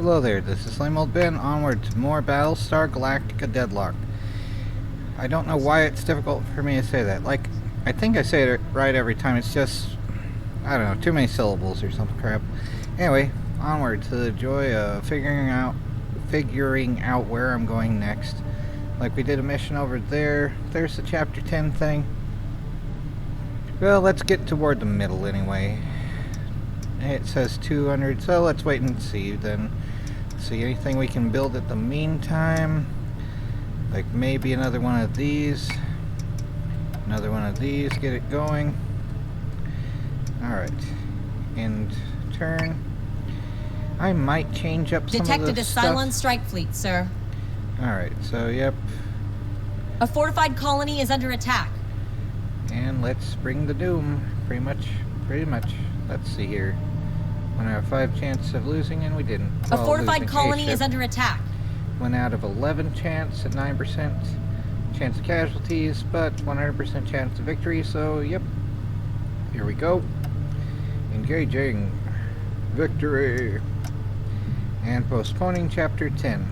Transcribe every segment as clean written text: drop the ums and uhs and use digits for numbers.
Hello there, this is Lame Old Ben, onward to more Battlestar Galactica Deadlock. I don't know why it's difficult for me to say that. Like, I think I say it right every time, it's just, I don't know, too many syllables or some crap. Anyway, onward to the joy of figuring out where I'm going next. Like, we did a mission over there, there's the Chapter 10 thing. Well, let's get toward the middle anyway. It says 200, so let's wait and see then. See anything we can build at the meantime. Like maybe another one of these. Another one of these, get it going. Alright. And turn. I might change up some of the stuff. Detected a Cylon strike fleet, sir. Alright, so yep. A fortified colony is under attack. And let's bring the doom. Pretty much. Let's see here. 1 out of 5 chance of losing, and we didn't. Well, a fortified colony is under attack. 1 out of 11 chance at 9% chance of casualties, but 100% chance of victory, so yep. Here we go. Engaging. Victory. And postponing Chapter 10.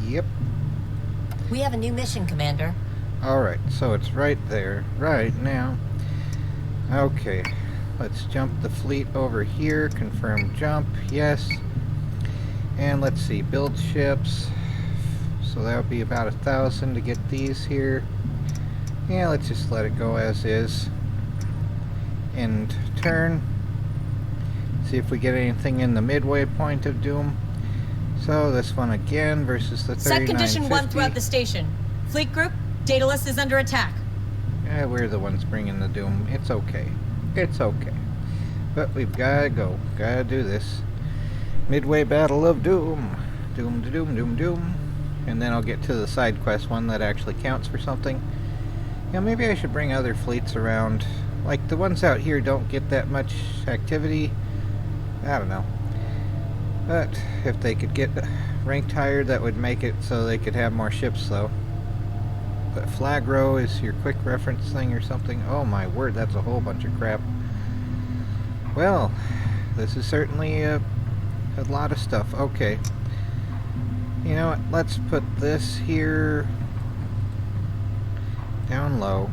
Yep. We have a new mission, Commander. Alright, so it's right there. Right now. Okay. Let's jump the fleet over here. Confirm jump. Yes. And let's see. Build ships. So that would be about 1,000 to get these here. Yeah, let's just let it go as is. And turn. See if we get anything in the midway point of Doom. So this one again versus the 3950. Set condition 1 throughout the station. Fleet group, Daedalus is under attack. Yeah, we're the ones bringing the Doom. It's okay. It's okay. But we've gotta go. Gotta do this. Midway Battle of Doom. Doom to Doom, Doom, Doom. And then I'll get to the side quest one that actually counts for something. Yeah, maybe I should bring other fleets around. Like, the ones out here don't get that much activity. I don't know. But if they could get ranked higher, that would make it so they could have more ships, though. But flag row is your quick reference thing or something. Oh my word, that's a whole bunch of crap. Well, this is certainly a lot of stuff. Okay. You know what? Let's put this here down low.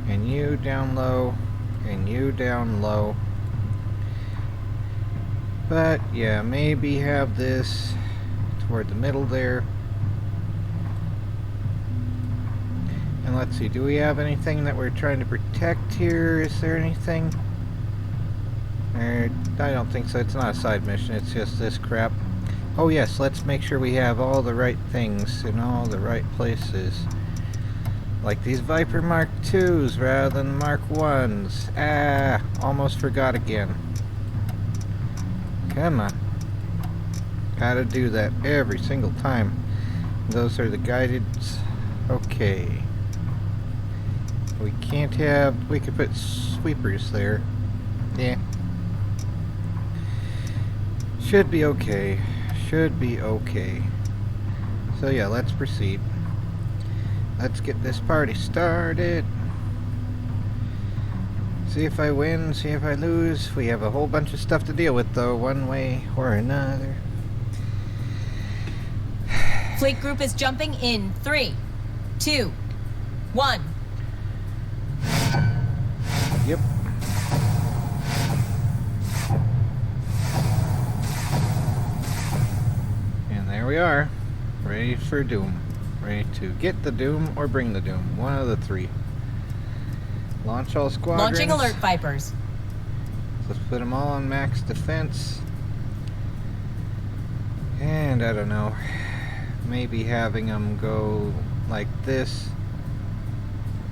And you down low. And you down low. But yeah, maybe have this toward the middle there. And let's see, do we have anything that we're trying to protect here? Is there anything? I don't think so. It's not a side mission, it's just this crap. Oh yes, let's make sure we have all the right things in all the right places. Like these Viper Mark IIs rather than Mark Is. Ah, almost forgot again. Come on. Gotta do that every single time. Those are the guided. Okay. We can't have. We could put sweepers there. Yeah. Should be okay. Should be okay. So yeah, let's proceed. Let's get this party started. See if I win, see if I lose. We have a whole bunch of stuff to deal with, though, one way or another. Fleet group is jumping in 3, 2, 1. Yep. And there we are. Ready for Doom. Ready to get the Doom or bring the Doom. One of the three. Launch all squadrons. Launching alert Vipers. Let's put them all on max defense. And I don't know. Maybe having them go like this.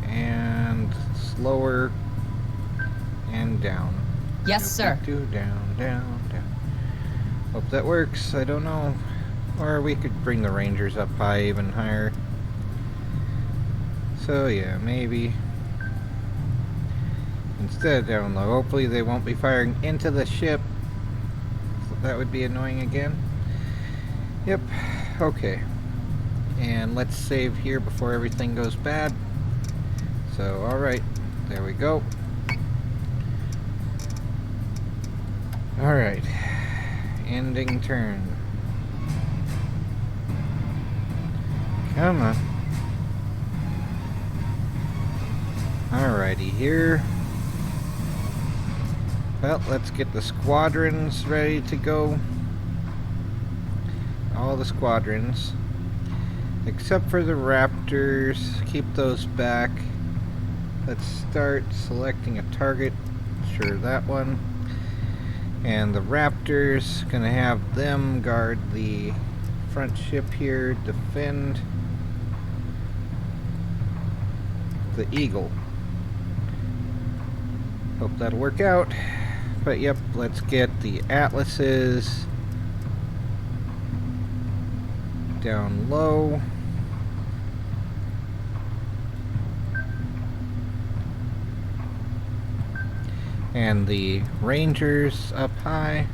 And slower. And down. Yes, sir. Down, down, down. Hope that works. I don't know. Or we could bring the Rangers up high, even higher. So yeah, maybe. Instead of down low. Hopefully they won't be firing into the ship. So that would be annoying again. Yep. Okay. And let's save here before everything goes bad. So, alright. There we go. Alright. ending turn. Come on. Alrighty, here. Well, let's get the squadrons ready to go. All the squadrons. Except for the Raptors. Keep those back. Let's start selecting a target. Sure, that one. And the Raptors, gonna have them guard the front ship here, defend the Eagle. Hope that'll work out. But yep, let's get the Atlases down low. And the Rangers up high.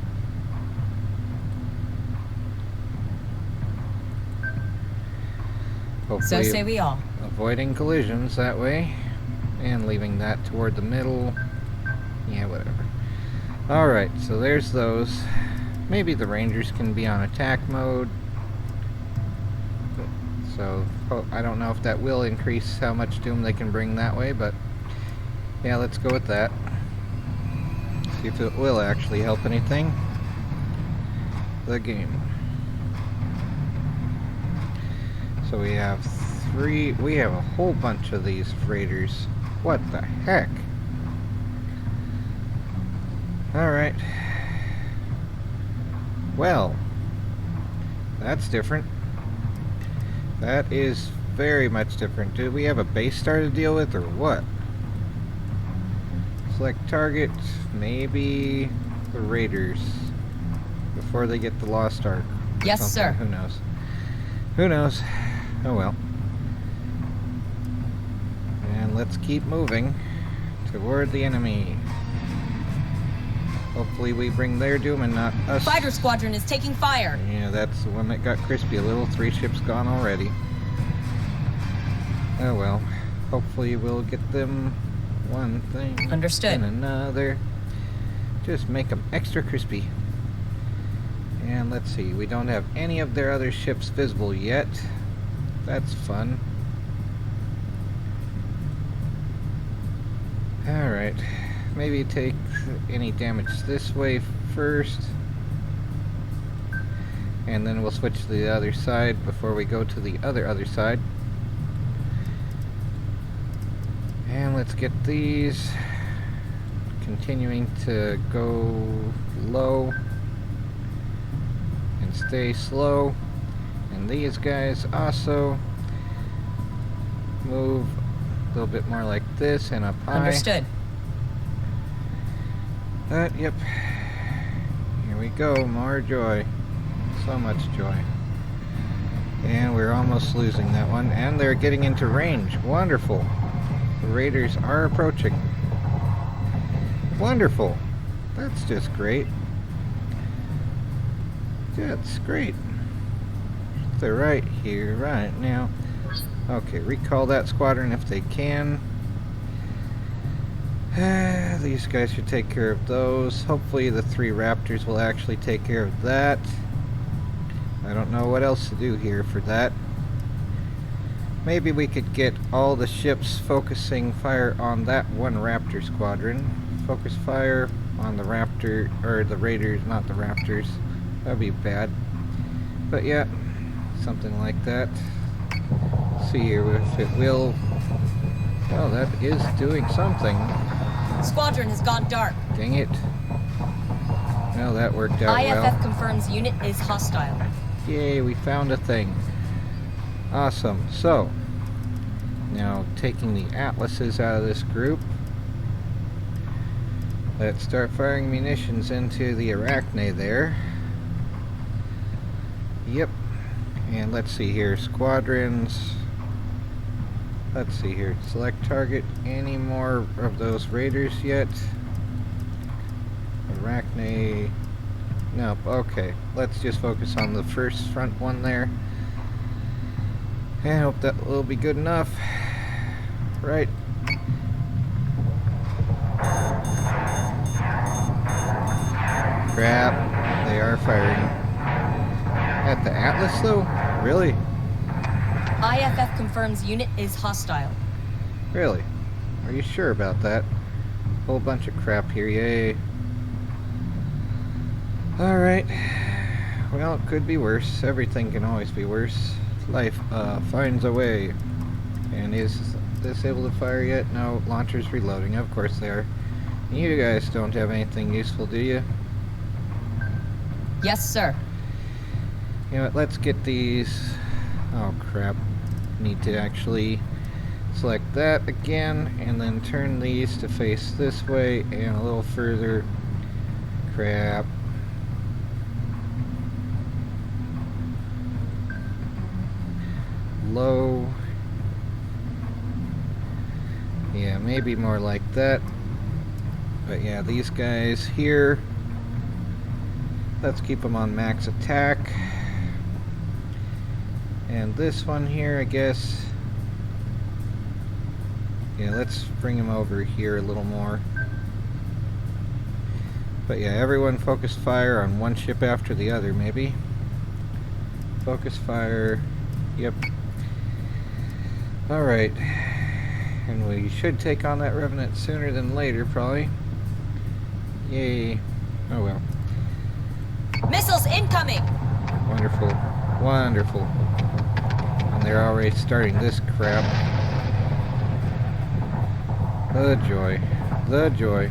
Hopefully So say we all. avoiding collisions that way. And leaving that toward the middle. Yeah, whatever. Alright, so there's those. Maybe the Rangers can be on attack mode. So, I don't know if that will increase how much doom they can bring that way, but yeah, let's go with that. See if it will actually help anything. The game. So we have a whole bunch of these freighters. What the heck? Alright. Well, that's different. That is very much different. Do we have a base star to deal with or what? Select target, maybe the Raiders before they get the Lost Ark. Yes, sir. Who knows? Who knows? Oh well. And let's keep moving toward the enemy. Hopefully we bring their doom and not us. Fighter squadron is taking fire. Yeah, that's the one that got crispy a little. 3 ships gone already. Oh well. Hopefully we'll get them one thing Understood. and another. Just make them extra crispy. And let's see, we don't have any of their other ships visible yet. That's fun. Alright, maybe take any damage this way first. And then we'll switch to the other side before we go to the other side. And let's get these continuing to go low and stay slow. And these guys also move a little bit more like this and up high. Understood. Yep. Here we go, more joy. So much joy. And we're almost losing that one. And they're getting into range. Wonderful. The Raiders are approaching. Wonderful. That's just great. That's great. They're right here, right now. Okay, recall that squadron if they can. These guys should take care of those. Hopefully the 3 Raptors will actually take care of that. I don't know what else to do here for that. Maybe we could get all the ships focusing fire on that one Raptor squadron. Focus fire on the Raptor, or the Raiders, not the Raptors. That'd be bad. But yeah, something like that. See here if it will. Oh, that is doing something. Squadron has gone dark. Dang it. Well, that worked out IFF well. confirms unit is hostile. Yay, we found a thing. Awesome. So, now taking the Atlases out of this group. Let's start firing munitions into the Arachne there. Yep. And let's see here. Squadrons. Let's see here. Select target. Any more of those Raiders yet? Arachne. Nope. Okay. Let's just focus on the first front one there. And I hope that will be good enough. Right. Crap. they are firing. At the Atlas, though? Really? IFF confirms unit is hostile. Really? Are you sure about that? Whole bunch of crap here, yay. Alright. Well, it could be worse. Everything can always be worse. Life finds a way. And is this able to fire yet? No, launcher's reloading. Of course they are. You guys don't have anything useful, do you? Yes, sir. You know what, let's get these... Oh crap. Need to actually select that again, and then turn these to face this way, and a little further. Crap. Low. Yeah, maybe more like that. But yeah, these guys here, let's keep them on max attack. And this one here, I guess, yeah, let's bring him over here a little more. But yeah, everyone focus fire on one ship after the other, maybe. Focus fire, yep. Alright. And we should take on that Revenant sooner than later, probably. Yay. Oh well. Missiles incoming! Wonderful. Wonderful. And they're already starting this crap. The joy. The joy.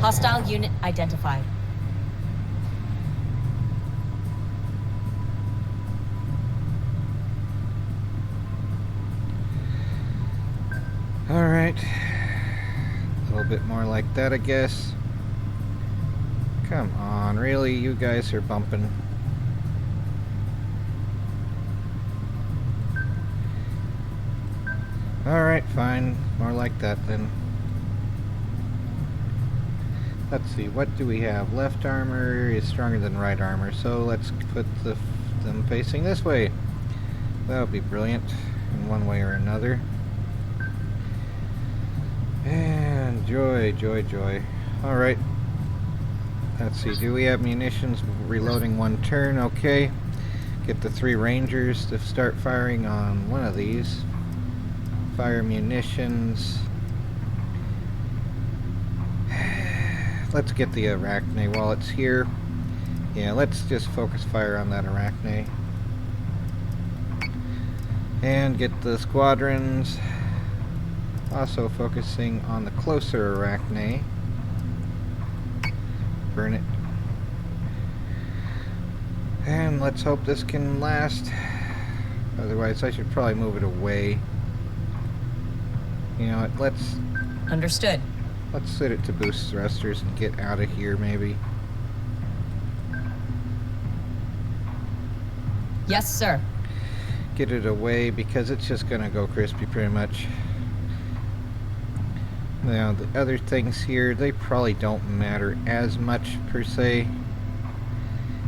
Hostile unit identified. Alright. A little bit more like that, I guess. Come on, really? You guys are bumping. Alright, fine. More like that then. Let's see, what do we have? Left armor is stronger than right armor, so let's put them facing this way. That would be brilliant in one way or another. And joy, joy, joy. Alright. Let's see, do we have munitions? Reloading one turn, okay. Get the 3 Rangers to start firing on one of these. Fire munitions. Let's get the Arachne while it's here. Yeah, let's just focus fire on that Arachne. And get the squadrons. Also focusing on the closer Arachne. Burn it. And let's hope this can last. Otherwise, I should probably move it away. You know what, let's... Understood. Let's set it to boost thrusters and get out of here, maybe. Yes, sir. Get it away, because it's just gonna go crispy pretty much. Now, the other things here, they probably don't matter as much per se.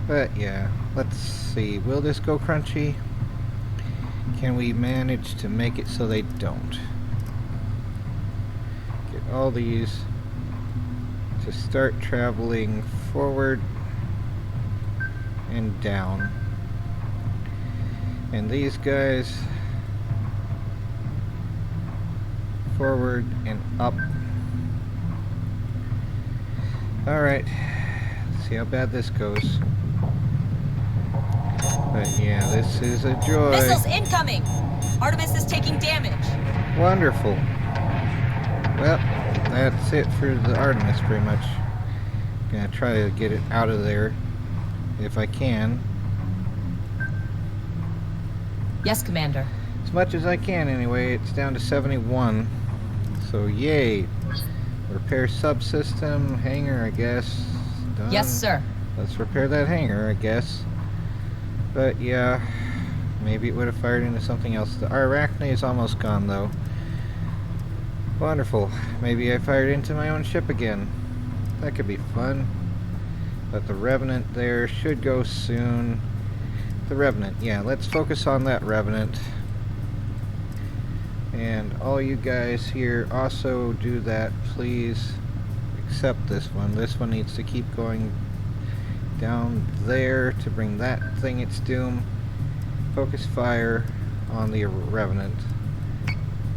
But yeah, let's see. Will this go crunchy? Can we manage to make it so they don't? Get all these to start traveling forward and down. And these guys forward and up. Alright, let's see how bad this goes. But yeah, this is a joy. Missiles incoming! Artemis is taking damage. Wonderful. Well, that's it for the Artemis pretty much. Gonna try to get it out of there if I can. Yes, Commander. As much as I can anyway. It's down to 71. So yay. Repair subsystem, hangar, I guess. Done. Yes, sir. Let's repair that hangar, I guess. But yeah, maybe it would have fired into something else. The Arachne is almost gone though. Wonderful. Maybe I fired into my own ship again. That could be fun. But the Revenant there should go soon. The Revenant, yeah, let's focus on that Revenant. And all you guys here also do that, please. Except this one. This one needs to keep going down there to bring that thing its doom. Focus fire on the Revenant.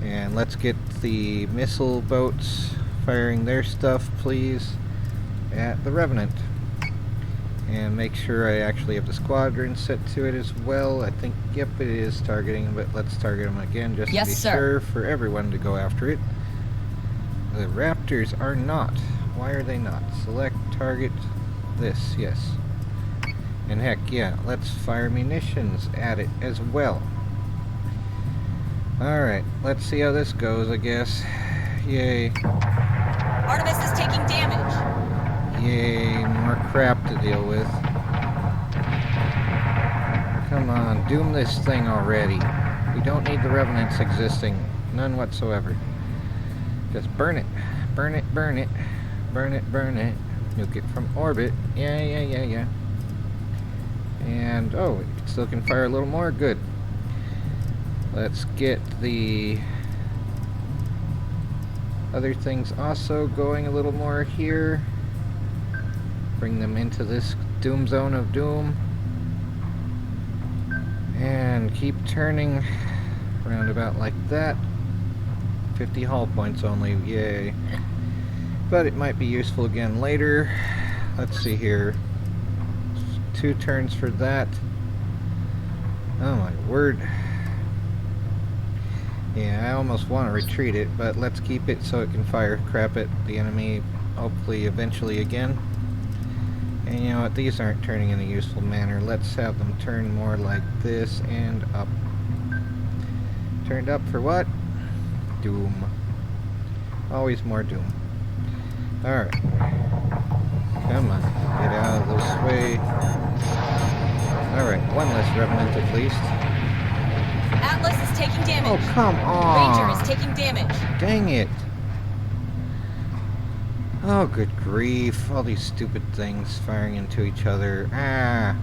And let's get the missile boats firing their stuff, please, at the Revenant. And make sure I actually have the squadron set to it as well. I think, yep, it is targeting, but let's target them again just to be sure for everyone to go after it. The Raptors are not. Why are they not? Select target this, yes. And heck, yeah, let's fire munitions at it as well. Alright, let's see how this goes, I guess. Yay. Artemis is taking damage. Yay, more crap to deal with. Come on, doom this thing already. We don't need the Revenants existing. None whatsoever. Just burn it. Burn it, burn it. Burn it, burn it. Nuke it from orbit. Yeah. And, oh, it still can fire a little more. Good. Let's get the other things also going a little more here. Bring them into this doom zone of doom. And keep turning around about like that. 50 hull points only, yay. But it might be useful again later. Let's see here. 2 turns for that. Oh my word. Yeah, I almost want to retreat it, but let's keep it so it can fire crap at the enemy, hopefully eventually again. And you know what, these aren't turning in a useful manner. Let's have them turn more like this and up. Turned up for what? Doom. Always more doom. Alright. Come on, get out of this way. Alright, one less Revenant at least. Atlas is taking damage. Oh, come on! Ranger is taking damage. Dang it! Oh, good grief. All these stupid things firing into each other. Ah!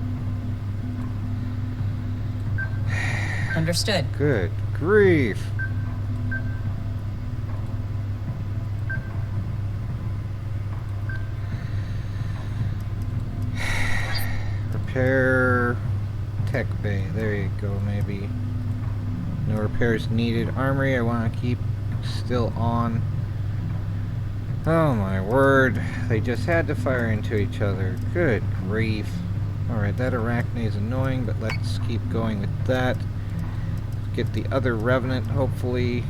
Understood. Good grief! Repair tech bay. There you go, maybe. No repairs needed. Armory I want to keep still on. Oh my word. They just had to fire into each other. Good grief. Alright, that Arachne is annoying, but let's keep going with that. Get the other Revenant, hopefully.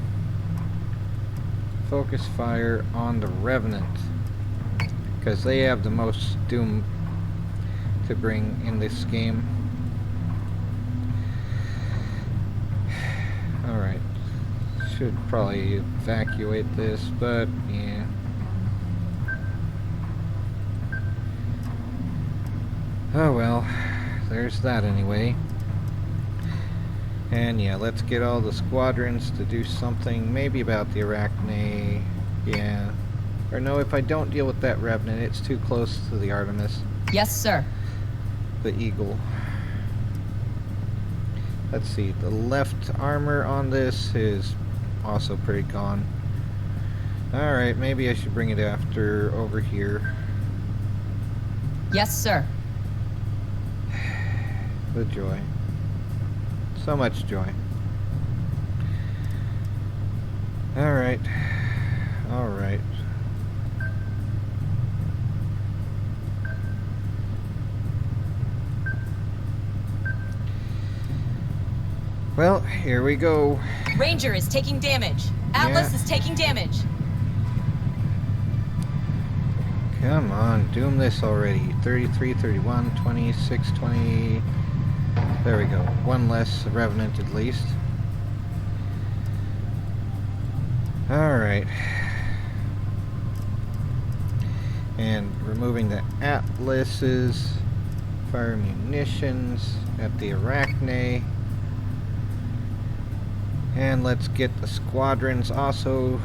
Focus fire on the Revenant. Because they have the most doom to bring in this game. Alright. Should probably evacuate this, but yeah. Oh well, there's that anyway. And yeah, let's get all the squadrons to do something, maybe about the Arachne, yeah. Or no, if I don't deal with that Revenant, it's too close to the Artemis. Yes, sir. The Eagle. Let's see, the left armor on this is also pretty gone. Alright, maybe I should bring it after over here. Yes, sir. The joy. So much joy. Alright. Alright. Well, here we go. Ranger is taking damage. Atlas is taking damage. Come on, doom this already. 33, 31, 26, 20... There we go. One less Revenant at least. Alright. And removing the Atlases. Fire munitions at the Arachne. And let's get the squadrons also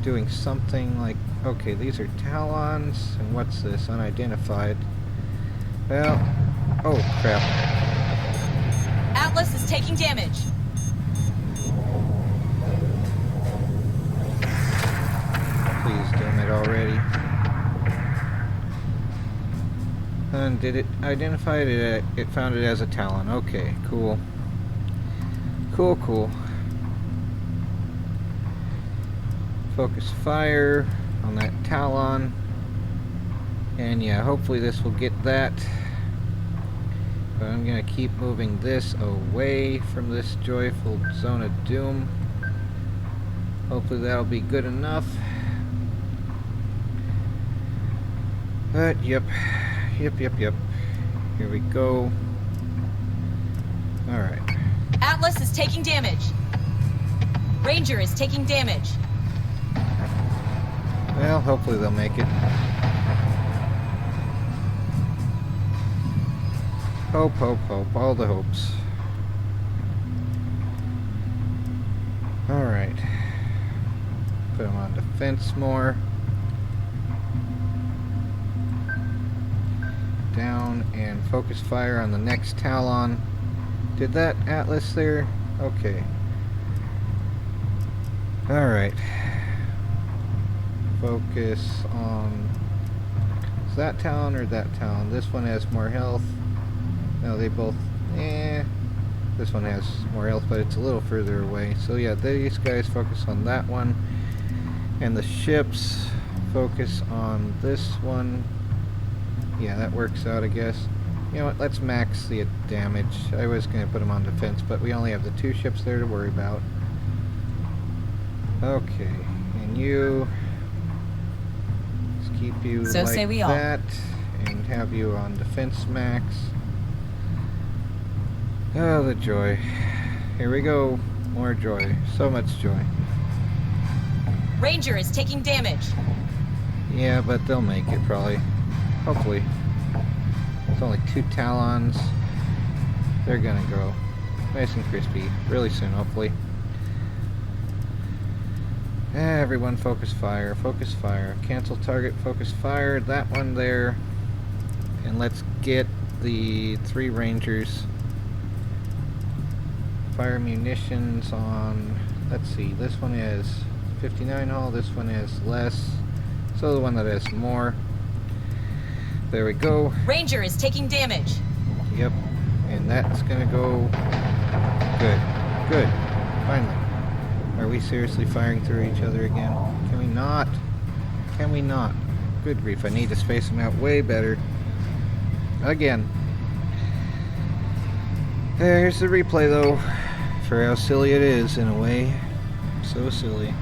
doing something like... Okay, these are Talons. And what's this? Unidentified. Well... Oh, crap. Atlas is taking damage. Please doom it already. And did it identify it? It found it as a Talon. Okay, cool. Cool, cool. Focus fire on that Talon. And yeah, hopefully this will get that. But I'm gonna keep moving this away from this joyful zone of doom. Hopefully that'll be good enough. But yep. Here we go. Alright. Atlas is taking damage. Ranger is taking damage. Well, hopefully they'll make it. Hope, hope, hope. All the hopes. Alright. Put them on defense more. Down and focus fire on the next Talon. Did that Atlas there? Okay. Alright. Focus on... Is that Talon or that Talon? This one has more health. No, they both... This one has more health, but it's a little further away. So yeah, these guys focus on that one. And the ships focus on this one. Yeah, that works out, I guess. You know what, let's max the damage. I was going to put them on defense, but we only have the 2 ships there to worry about. Okay, and you... Let's keep you So like say we all. that, and have you on defense max. Oh, the joy. Here we go. More joy. So much joy. Ranger is taking damage. Yeah, but they'll make it, probably. Hopefully. It's only 2 Talons. They're gonna grow nice and crispy really soon, hopefully. Everyone focus fire, focus fire. Cancel target, focus fire. That one there. And let's get the 3 Rangers. Fire munitions on... Let's see, this one is 59 hull, this one is less. So the one that has more. There we go. Ranger is taking damage. Yep. And that's gonna go... Good. Good. Finally. Are we seriously firing through each other again? Can we not? Can we not? Good grief, I need to space them out way better. Again. There's the replay though, for how silly it is in a way. So silly.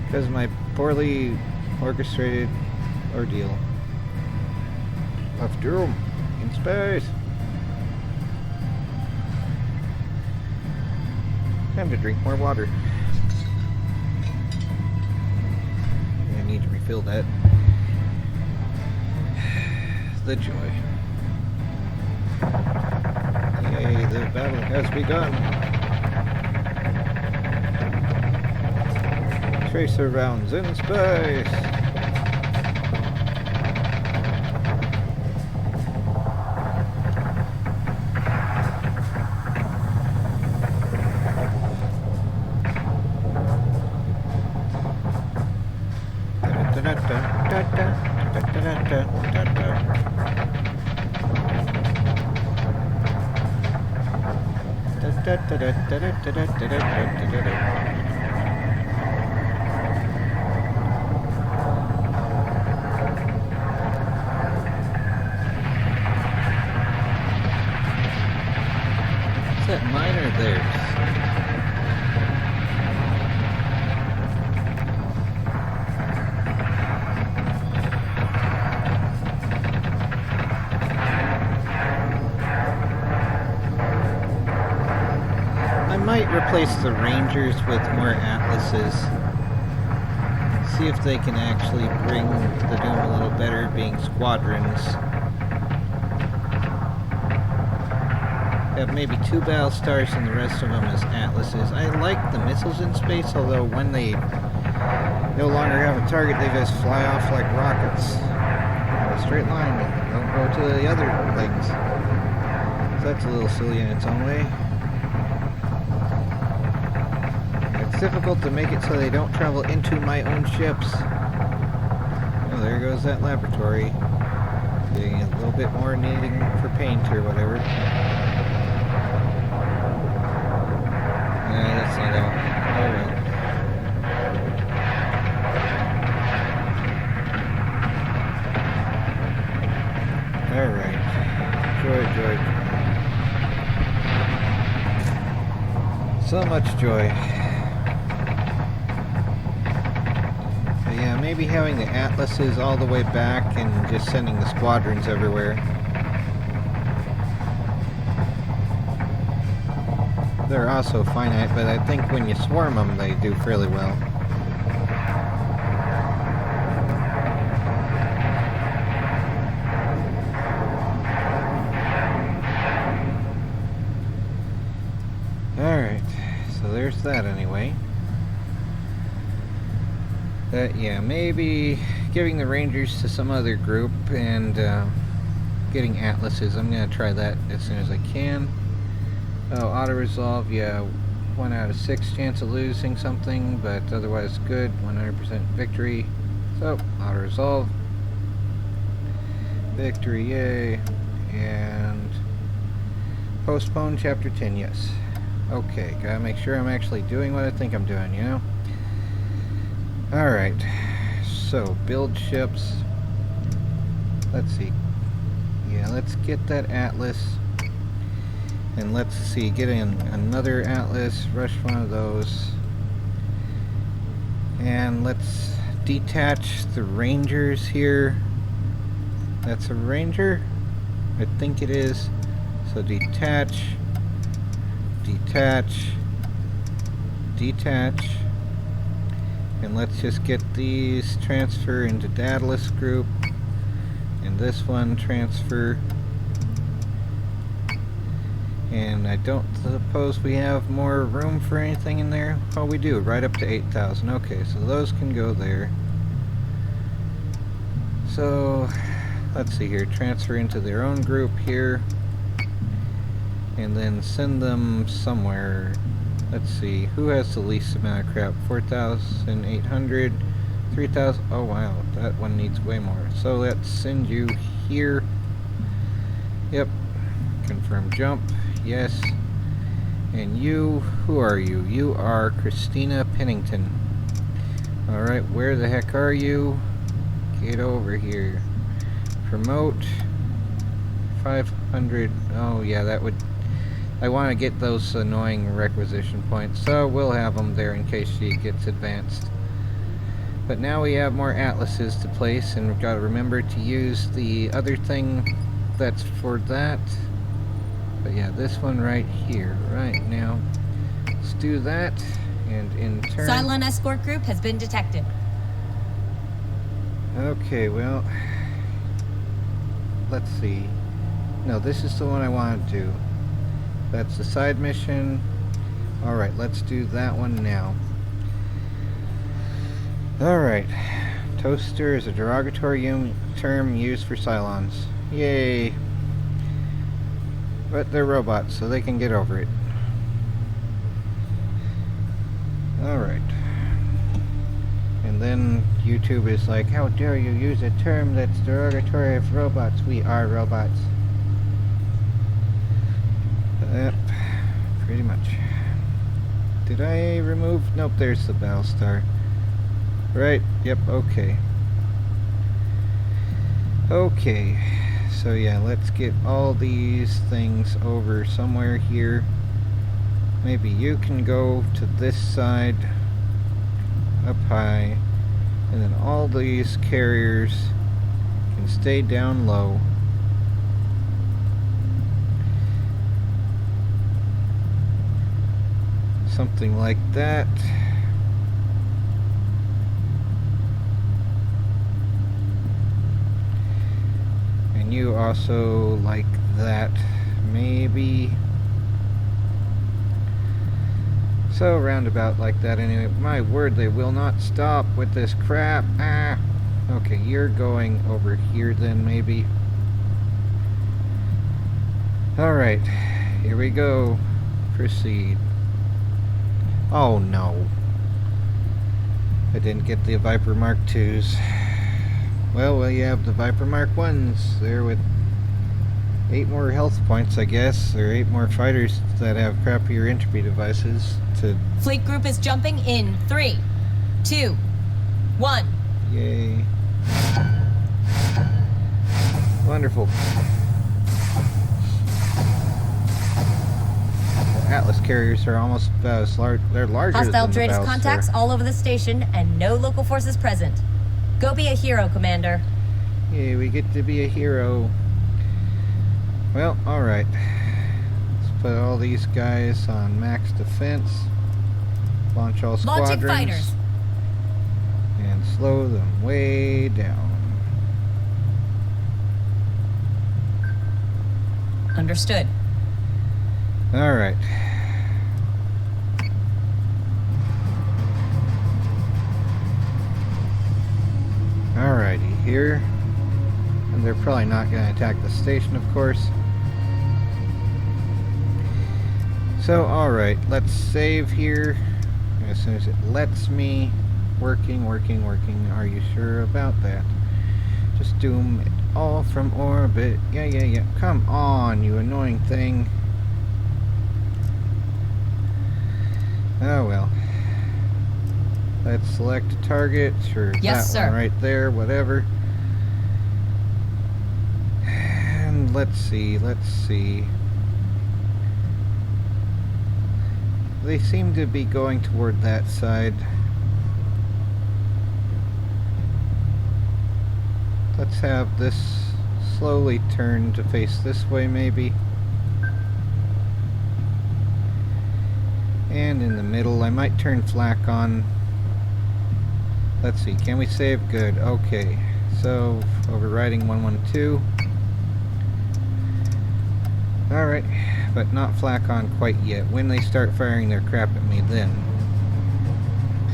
Because of my poorly orchestrated ordeal. Left room in space. Time to drink more water. I need to refill that. The joy. Yay, the battle has begun. Tracer rounds in space. Is that mine or theirs? I might replace the Rangers with more Atlases. See if they can actually bring the Doom a little better being squadrons. Have maybe 2 Battlestars and the rest of them as Atlases. I like the missiles in space, although when they no longer have a target, they just fly off like rockets. In a straight line. Don't go to the other legs. So that's a little silly in its own way. It's difficult to make it so they don't travel into my own ships. Oh, there goes that laboratory. Getting a bit more needing for paint or whatever. Yeah, that's not out. Alright. Alright. Joy. So much joy. But yeah, maybe having the atlases all the way back and just sending the squadrons everywhere. They're also finite, but I think when you swarm them, they do fairly well. Alright, so there's that anyway. But yeah, maybe giving the Rangers to some other group and getting atlases. I'm going to try that as soon as I can. Oh, auto-resolve, yeah, 1 out of 6 chance of losing something, but otherwise good, 100% victory. So, auto-resolve. Victory, yay. And postpone chapter 10, yes. Okay, gotta make sure I'm actually doing what I think I'm doing, you know? Alright, so build ships. Let's see. Yeah, let's get that atlas. And let's see, get in another atlas, rush one of those. And let's detach the Rangers here. That's a Ranger? I think it is. So detach, detach, detach. And let's just get these transfer into Daedalus group. And this one transfer. And I don't suppose we have more room for anything in there. Oh, we do, right up to 8,000. Okay, so those can go there. So, let's see here. Transfer into their own group here. And then send them somewhere. Let's see, who has the least amount of crap? 4,800, 3,000. Oh wow, that one needs way more. So let's send you here. Yep. Confirm jump. Yes. And you, who are you? You are Christina Pennington. Alright, where the heck are you? Get over here. Promote. 500. Oh yeah, that would... I want to get those annoying requisition points, so we'll have them there in case she gets advanced. But now we have more atlases to place, and we've got to remember to use the other thing that's for that. But yeah, this one right here, right now. Let's do that, and in turn... Cylon escort group has been detected. Okay, well... Let's see. No, this is the one I want to do. That's the side mission. Alright, let's do that one now. Alright. Toaster is a derogatory term used for Cylons. Yay! But they're robots, so they can get over it. Alright. And then YouTube is like, how dare you use a term that's derogatory of robots? We are robots. Yep, pretty much. Did I remove? Nope, there's the Battlestar. Right, yep, okay. Okay, so yeah, let's get all these things over somewhere here. Maybe you can go to this side, up high, and then all these carriers can stay down low. Something like that. And you also like that, maybe. So roundabout like that anyway. My word, they will not stop with this crap. Ah. Okay, you're going over here then maybe. Alright, here we go. Proceed. Oh no. I didn't get the Viper Mark IIs. Well, you have the Viper Mark 1s there with 8 more health points, I guess, or 8 more fighters that have crappier entropy devices to... Fleet group is jumping in 3, 2, 1. Yay. Wonderful. Atlas carriers are almost as large. They're larger Hostile than the Dratus Battlestar. contacts all over the station and no local forces present. Go be a hero, Commander. Yay, we get to be a hero. Well, alright. Let's put all these guys on max defense. Launch all squadrons. Launching fighters. And slow them way down. Understood. Alright. Alrighty, here. And they're probably not going to attack the station, of course. So, alright, let's save here. As soon as it lets me. Working. Are you sure about that? Just doom it all from orbit. Yeah. Come on, you annoying thing. Oh well. Let's select a target. Sure, Yes, that sir. one right there, whatever. And let's see. They seem to be going toward that side. Let's have this slowly turn to face this way, maybe. And in the middle, I might turn flak on. Let's see, can we save? Good, okay. So, overriding 112. Alright, but not flak on quite yet. When they start firing their crap at me, then.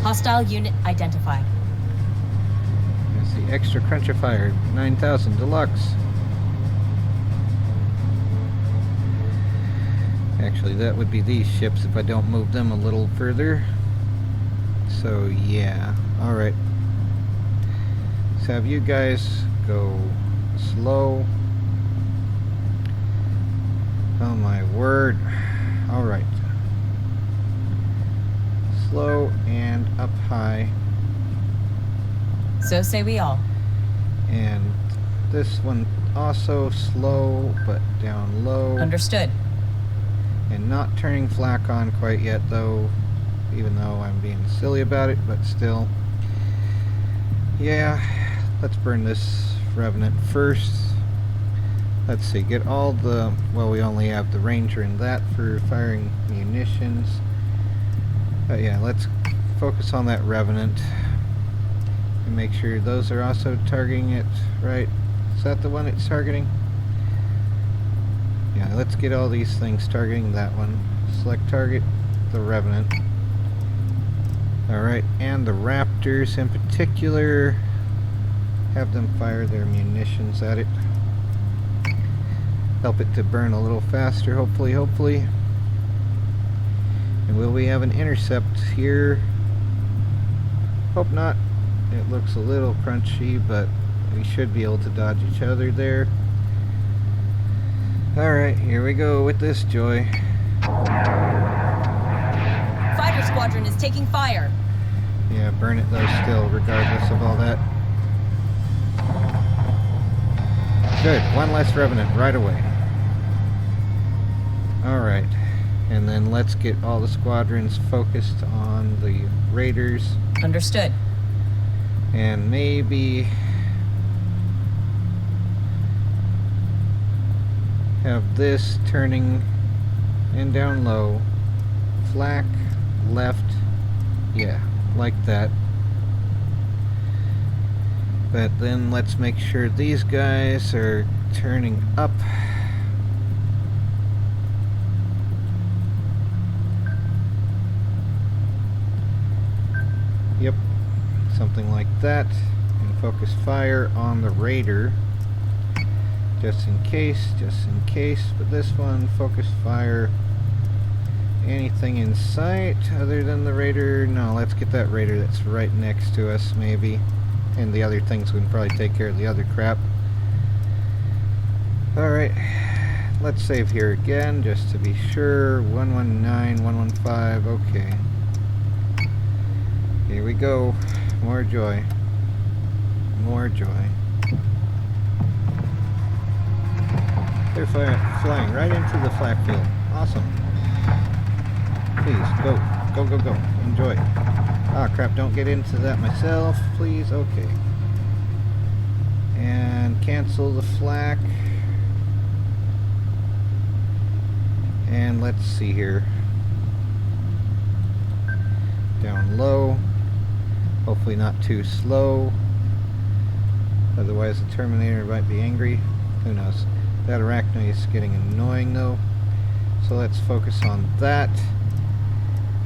Hostile unit identified. Let's see, extra crunchifier, 9000 deluxe. Actually, that would be these ships if I don't move them a little further. So, yeah. Alright. Let's have you guys go slow. Oh my word. Alright. Slow and up high. So say we all. And this one also slow, but down low. Understood. And not turning flak on quite yet, though, even though I'm being silly about it, but still. Yeah, let's burn this Revenant first. Let's see, get all the... Well, we only have the Ranger and that for firing munitions. But yeah, let's focus on that Revenant. And make sure those are also targeting it, right? Is that the one it's targeting? Yeah, let's get all these things targeting that one. Select target, the Revenant. Alright, and the Raptors in particular. Have them fire their munitions at it. Help it to burn a little faster, hopefully. And will we have an intercept here? Hope not. It looks a little crunchy, but we should be able to dodge each other there. Alright, here we go with this joy. Fighter squadron is taking fire. Yeah, burn it though still, regardless of all that. Good, one less Revenant right away. Alright, and then let's get all the squadrons focused on the Raiders. Understood. And maybe have this turning and down low, flak, left, yeah, like that. But then let's make sure these guys are turning up. Yep, something like that. And focus fire on the Raider. Just in case. But this one, focus fire. Anything in sight other than the Raider? No, let's get that Raider that's right next to us, maybe. And the other things we can probably take care of the other crap. Alright. let's save here again, just to be sure. 119, 115, okay. Here we go. More joy. More joy. They're flying right into the flak field. Awesome. Please, go. Go, go, go. Enjoy. Ah, crap, don't get into that myself, please. Okay. And cancel the flak. And let's see here. Down low. Hopefully not too slow. Otherwise the Terminator might be angry. Who knows? That arachnoid is getting annoying though. So let's focus on that.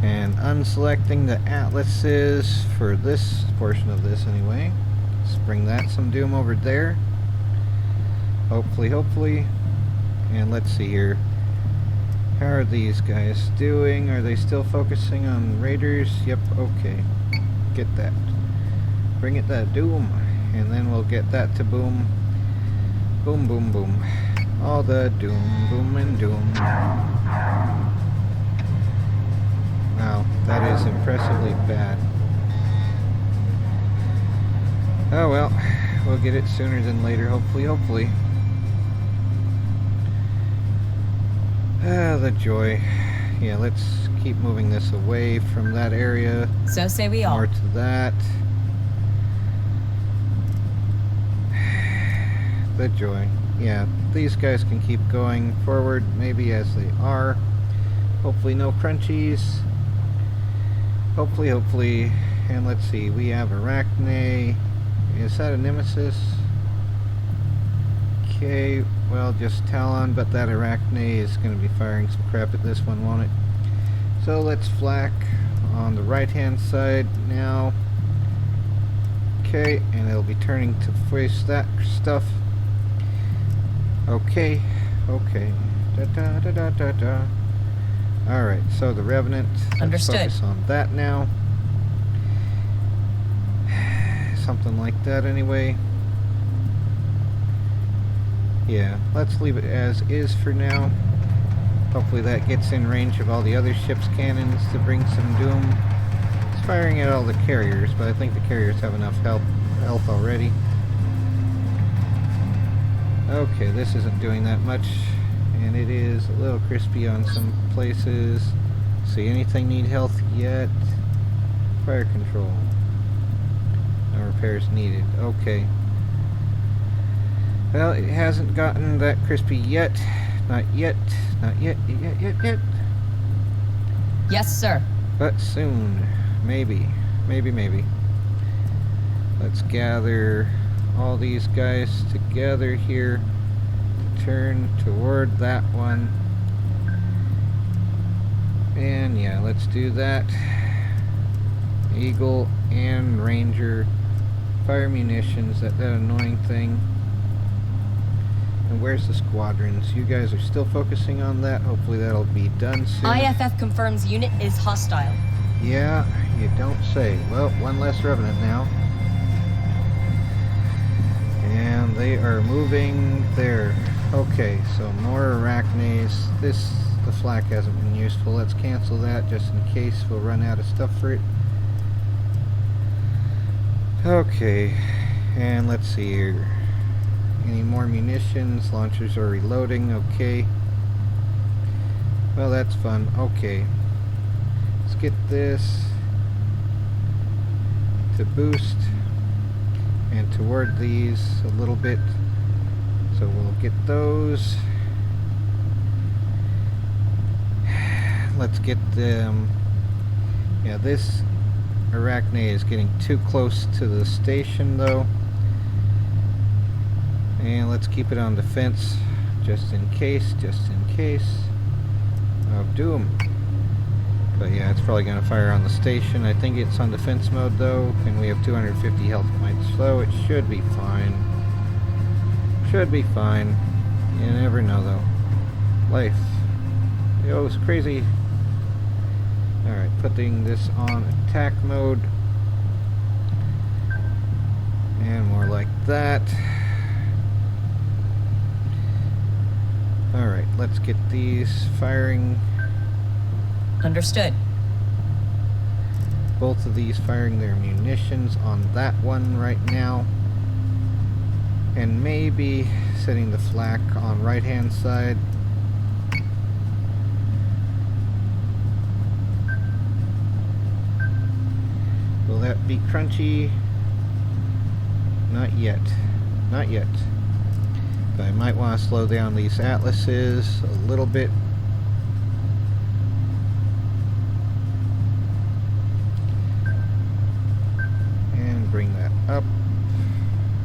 And unselecting the atlases for this portion of this anyway. Let's bring that some doom over there. Hopefully, hopefully. And let's see here. How are these guys doing? Are they still focusing on raiders? Yep, okay. Get that. Bring it that doom. And then we'll get that to boom. Boom, boom, boom. All the doom, boom, and doom. Wow, that is impressively bad. Oh well, we'll get it sooner than later, hopefully, hopefully. Ah, the joy. Yeah, let's keep moving this away from that area. So say we all. More to that. The joy. Yeah, these guys can keep going forward, maybe as they are. Hopefully no crunchies. Hopefully, hopefully. And let's see, we have Arachne. Is that a Nemesis? Okay, well, just Talon, but that Arachne is going to be firing some crap at this one, won't it? So let's flak on the right hand side now. Okay, and it'll be turning to face that stuff. Okay, okay. Da da da da da da. Alright, so the Revenant. Let's Understood. focus on that now. Something like that anyway. Yeah, let's leave it as is for now. Hopefully that gets in range of all the other ship's cannons to bring some doom. It's firing at all the carriers, but I think the carriers have enough health already. Okay, this isn't doing that much, and it is a little crispy on some places. See, anything need health yet? Fire control. No repairs needed. Okay. Well, it hasn't gotten that crispy yet. Not yet. Not yet. Yet. Yes, sir. But soon. Maybe. Maybe. Let's gather all these guys together here. Turn toward that one. And yeah, let's do that. Eagle and Ranger. Fire munitions, that annoying thing. And where's the squadrons? You guys are still focusing on that. Hopefully that'll be done soon. IFF confirms unit is hostile. Yeah, you don't say. Well, one less Revenant now. And they are moving there. Okay, so more Arachnes. The flak hasn't been useful. Let's cancel that just in case we'll run out of stuff for it. Okay, and let's see here. Any more munitions? Launchers are reloading. Okay. Well, that's fun. Okay. Let's get this to boost and toward these a little bit. So we'll get those. Let's get them. Yeah, this Arachne is getting too close to the station though. And let's keep it on defense just in case of doom. But yeah, it's probably going to fire on the station. I think it's on defense mode though, and we have 250 health points, so it should be fine. Should be fine. You never know though. Life. Yo, it's crazy. Alright, putting this on attack mode. And more like that. Alright, let's get these firing. Understood. Both of these firing their munitions on that one right now. And maybe setting the flak on right hand side. Will that be crunchy? Not yet. Not yet. But I might want to slow down these atlases a little bit. And bring that up.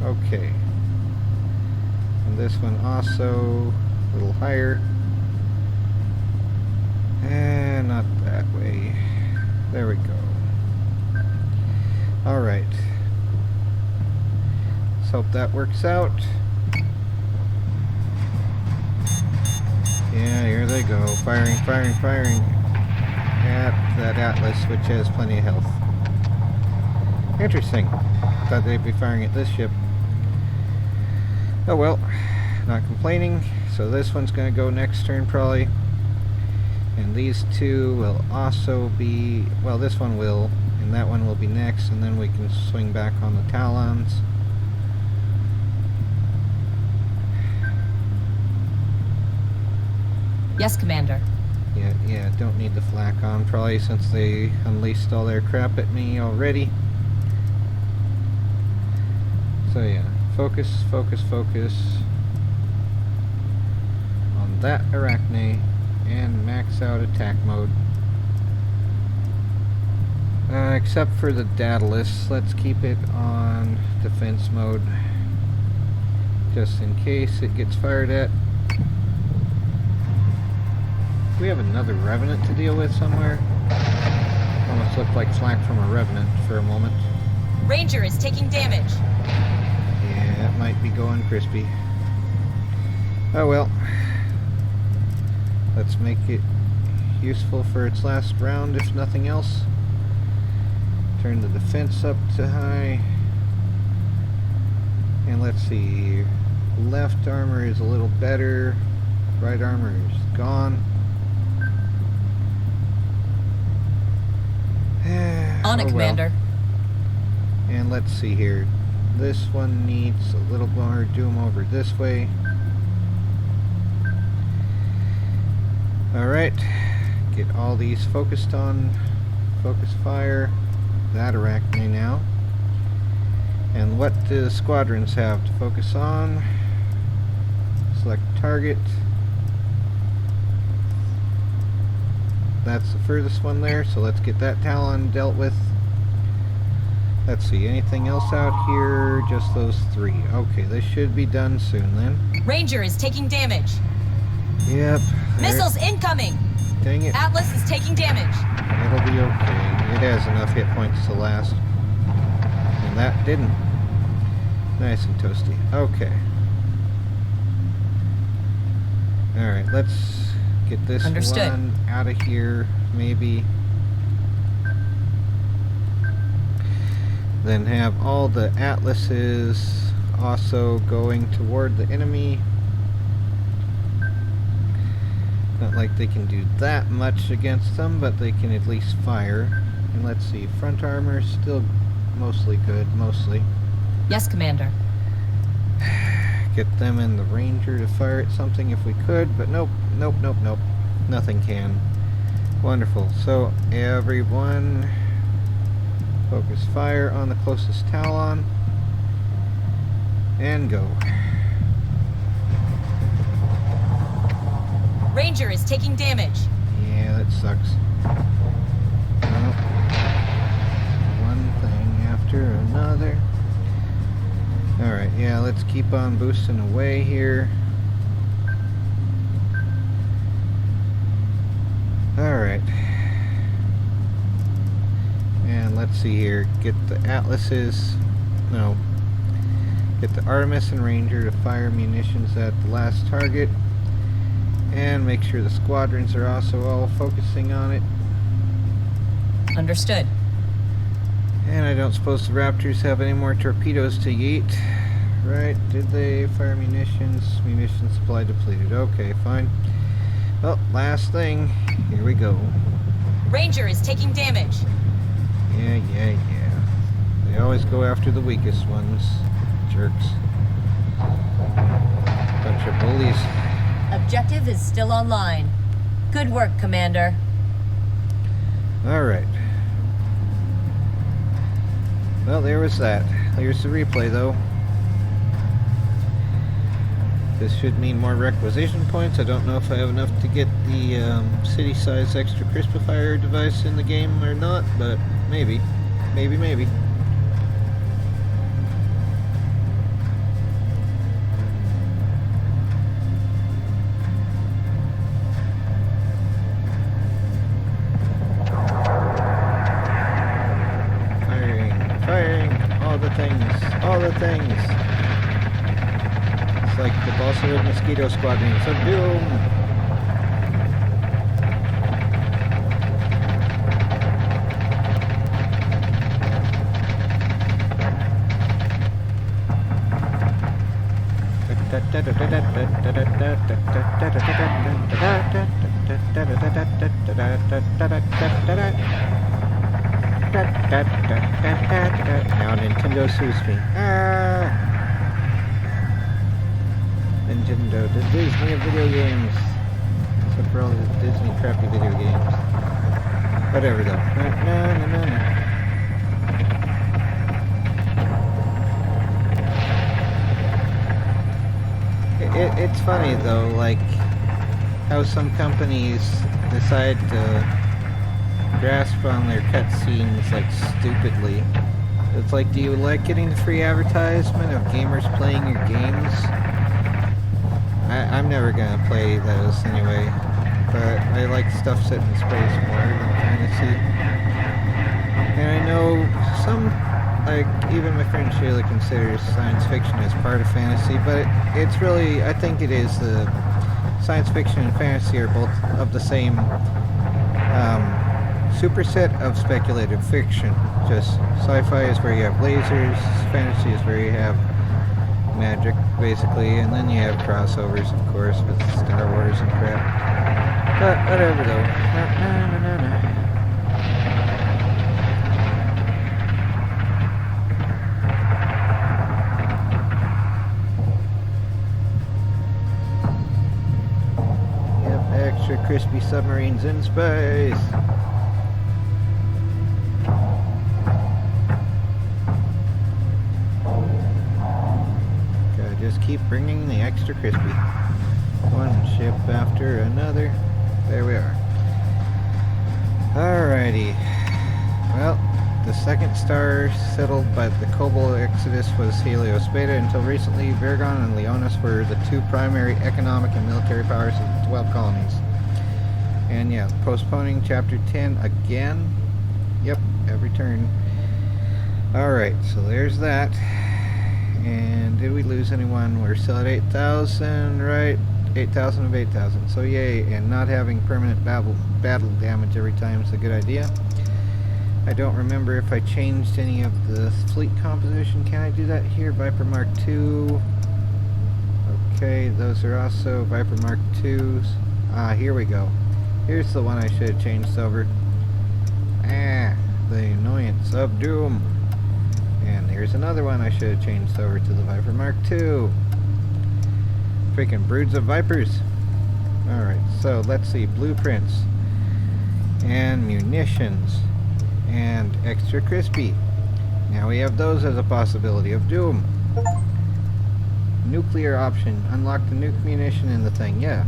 Okay. And this one also a little higher. And not that way. There we go. Alright. Let's hope that works out. Yeah, here they go. Firing, firing, firing at that Atlas, which has plenty of health. Interesting. Thought they'd be firing at this ship. Oh well, not complaining. So this one's going to go next turn probably. And these two will also be, well, this one will, and that one will be next, and then we can swing back on the Talons. Yes, Commander. Yeah, don't need the flak on probably since they unleashed all their crap at me already. So yeah, focus, focus, focus on that Arachne and max out attack mode. Except for the Daedalus, let's keep it on defense mode just in case it gets fired at. Do we have another Revenant to deal with somewhere? Almost looked like flak from a Revenant for a moment. Ranger is taking damage. Yeah, it might be going crispy. Oh well. Let's make it useful for its last round, if nothing else. Turn the defense up to high. And let's see. Left armor is a little better. Right armor is gone. On it, Oh, well. Commander. And let's see here. This one needs a little more doom over this way. Alright. Get all these focused on. Focus fire. That Arachne now. And what do the squadrons have to focus on? Select target. That's the furthest one there, so let's get that Talon dealt with. Let's see, anything else out here? Just those three. Okay, they should be done soon then. Ranger is taking damage. Yep. Missiles incoming. Dang it. Atlas is taking damage. It'll be okay. It has enough hit points to last. And that didn't. Nice and toasty. Okay. Alright, let's get this Understood. one out of here, maybe. Then have all the Atlases also going toward the enemy. Not like they can do that much against them, but they can at least fire. And let's see, front armor is still mostly good, mostly. Yes, Commander. Get them in the Ranger to fire at something if we could, but nope, nope, nope, nope. Nothing can. Wonderful. So, everyone, focus fire on the closest Talon. And go. Ranger is taking damage. Yeah, that sucks. Well, one thing after another. Alright, yeah, let's keep on boosting away here. Alright. And let's see here. Get the Atlases. No. Get the Artemis and Ranger to fire munitions at the last target. And make sure the squadrons are also all focusing on it. Understood. And I don't suppose the Raptors have any more torpedoes to yeet. right? Did they fire munitions? Munitions supply depleted. Okay, fine. Well, last thing. Here we go. Ranger is taking damage. Yeah. They always go after the weakest ones. Jerks. Bunch of bullies. Objective is still online. Good work, Commander. Alright. Well, there was that. Here's the replay, though. This should mean more requisition points. I don't know if I have enough to get the city-size extra crispifier device in the game or not, but maybe. Maybe. Firing, all the things. It's like the boss of the mosquito squadron. So doom. Now Nintendo sues me. Nintendo, the Disney of video games. Except for all the Disney crappy video games. Whatever though. No. It's funny though, like how some companies decide to grasp on their cutscenes like stupidly. It's like, do you like getting the free advertisement of gamers playing your games? I'm never gonna play those anyway, but I like stuff set in space more than fantasy. And I know some, like, even my friend Shayla considers science fiction as part of fantasy, but it's really, I think it is, the science fiction and fantasy are both of the same superset of speculative fiction. Just sci-fi is where you have lasers, fantasy is where you have magic, basically, and then you have crossovers, of course, with Star Wars and crap. But whatever, though. No. Yep, extra crispy submarines in space. Just keep bringing the extra crispy. One ship after another. There we are. Alrighty. Well, the second star settled by the Cobalt Exodus was Helios Beta. Until recently, Virgon and Leonis were the two primary economic and military powers of the 12 colonies. And yeah, postponing Chapter 10 again. Yep, every turn. Alright, so there's that. And did we lose anyone? We're still at 8,000, right? 8,000 of 8,000. So yay, and not having permanent battle damage every time is a good idea. I don't remember if I changed any of the fleet composition. Can I do that here? Viper Mark II. Okay, those are also Viper Mark IIs. Ah, here we go. Here's the one I should have changed over. The annoyance of doom. And here's another one I should have changed over to the Viper Mark II. Freaking broods of vipers. Alright, so let's see. Blueprints. And munitions. And extra crispy. Now we have those as a possibility of doom. Nuclear option. Unlock the nuke munition in the thing. Yeah.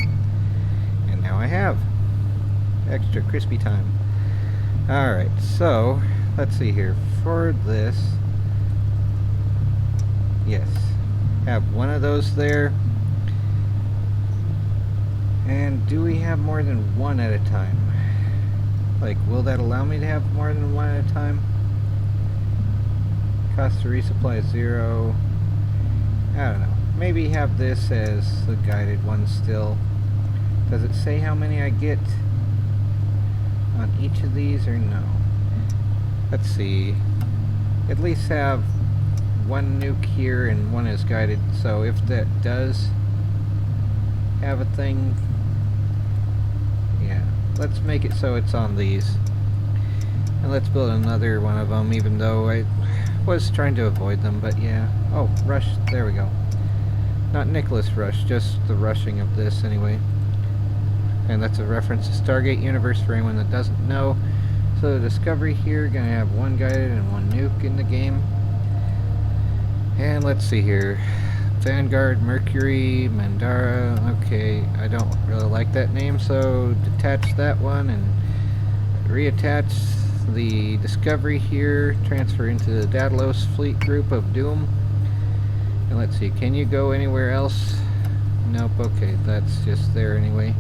And now I have extra crispy time. Alright, so let's see here. For this, yes, have one of those there. And do we have more than one at a time? Like, will that allow me to have more than one at a time? Cost to resupply 0. I don't know. Maybe have this as the guided one still. Does it say how many I get on each of these or no? Let's see. At least have one nuke here and one is guided, so if that does have a thing, yeah, let's make it so it's on these. And let's build another one of them, even though I was trying to avoid them, but yeah. Oh, rush, there we go. Not Nicholas Rush, just the rushing of this anyway. And that's a reference to Stargate Universe for anyone that doesn't know. So the Discovery here, gonna have one guided and one nuke in the game. And let's see here. Vanguard, Mercury, Mandara. Okay, I don't really like that name, so detach that one and reattach the Discovery here. Transfer into the Daedalus fleet group of Doom. And let's see, can you go anywhere else? Nope, okay, that's just there anyway.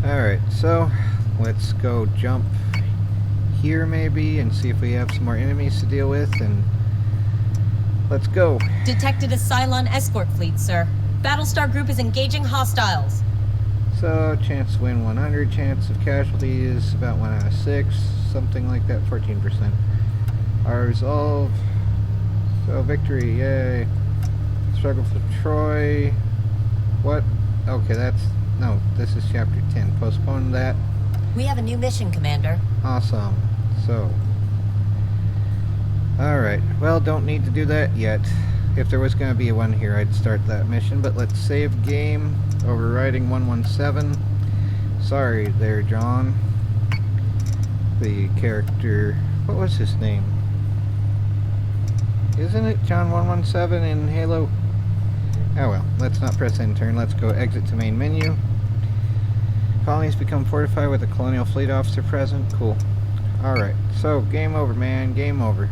Alright, so let's go jump here maybe and see if we have some more enemies to deal with, and let's go. Detected a Cylon escort fleet, sir. Battlestar Group is engaging hostiles. So, chance to win 100, chance of casualties about 1 out of 6, something like that, 14%. Our resolve, so victory, yay. Struggle for Troy, what? Okay, that's, no, this is chapter 10, postpone that. We have a new mission, Commander. Awesome, so. Alright, well, don't need to do that yet. If there was going to be one here, I'd start that mission, but let's save game. Overriding 117. Sorry there, John. The character, what was his name? Isn't it John 117 in Halo? Oh well, let's not press enter. Let's go exit to main menu. Colonies become fortified with a colonial fleet officer present. Cool. Alright, so game over, man. Game over.